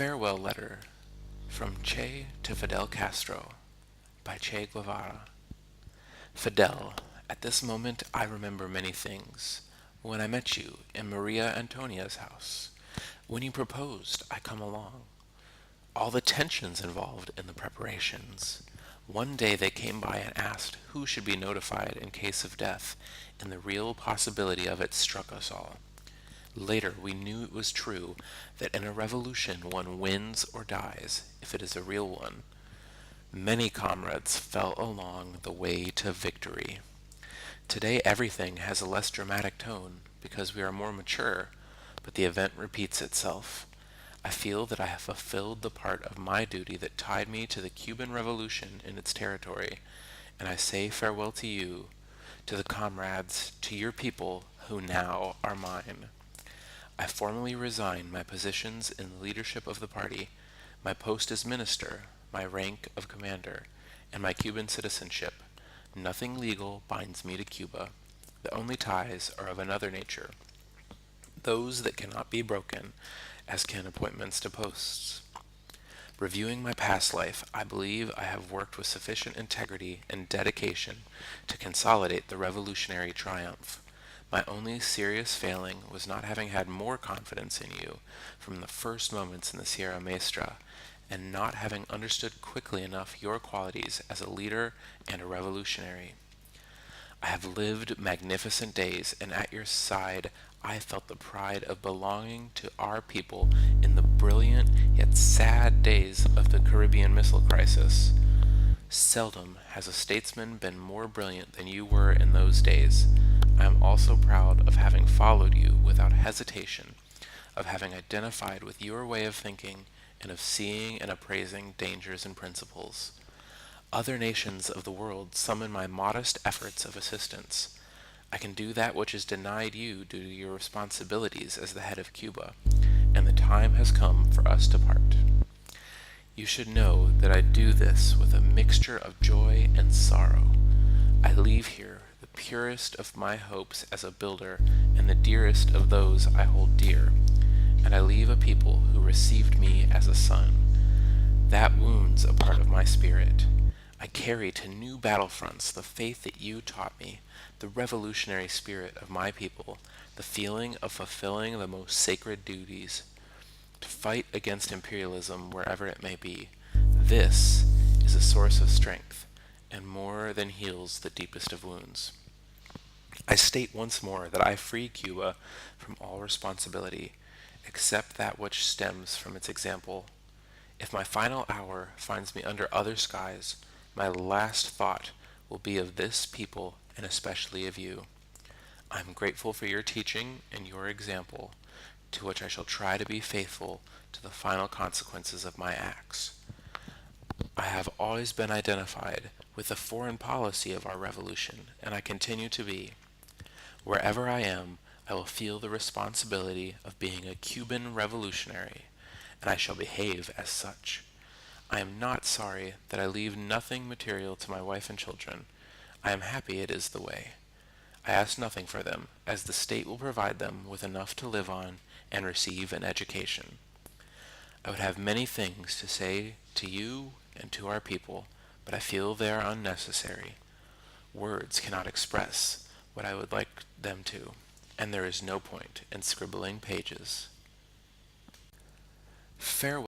Farewell Letter from Che to Fidel Castro by Che Guevara. Fidel, at this moment I remember many things. When I met you in Maria Antonia's house. When you proposed, I come along. All the tensions involved in the preparations. One day they came by and asked who should be notified in case of death, and the real possibility of it struck us all. Later we knew it was true that in a revolution one wins or dies, if it is a real one. Many comrades fell along the way to victory. Today everything has a less dramatic tone because we are more mature, but the event repeats itself. I feel that I have fulfilled the part of my duty that tied me to the Cuban Revolution in its territory, and I say farewell to you, to the comrades, to your people who now are mine. I formally resign my positions in the leadership of the party, my post as minister, my rank of commander, and my Cuban citizenship. Nothing legal binds me to Cuba. The only ties are of another nature, those that cannot be broken, as can appointments to posts. Reviewing my past life, I believe I have worked with sufficient integrity and dedication to consolidate the revolutionary triumph. My only serious failing was not having had more confidence in you from the first moments in the Sierra Maestra, and not having understood quickly enough your qualities as a leader and a revolutionary. I have lived magnificent days, and at your side I felt the pride of belonging to our people in the brilliant yet sad days of the Caribbean Missile Crisis. Seldom has a statesman been more brilliant than you were in those days. I am also proud of having followed you without hesitation, of having identified with your way of thinking, and of seeing and appraising dangers and principles. Other nations of the world summon my modest efforts of assistance. I can do that which is denied you due to your responsibilities as the head of Cuba, and the time has come for us to part. You should know that I do this with a mixture of joy and sorrow. I leave here the purest of my hopes as a builder and the dearest of those I hold dear, and I leave a people who received me as a son. That wounds a part of my spirit. I carry to new battlefronts the faith that you taught me, the revolutionary spirit of my people, the feeling of fulfilling the most sacred duties, to fight against imperialism wherever it may be. This is a source of strength, and more than heals the deepest of wounds. I state once more that I free Cuba from all responsibility, except that which stems from its example. If my final hour finds me under other skies, my last thought will be of this people and especially of you. I am grateful for your teaching and your example, to which I shall try to be faithful to the final consequences of my acts. I have always been identified with the foreign policy of our revolution, and I continue to be. Wherever I am, I will feel the responsibility of being a Cuban revolutionary, and I shall behave as such. I am not sorry that I leave nothing material to my wife and children. I am happy it is the way. I ask nothing for them, as the state will provide them with enough to live on and receive an education. I would have many things to say to you and to our people, but I feel they are unnecessary. Words cannot express what I would like them to, and there is no point in scribbling pages. Farewell.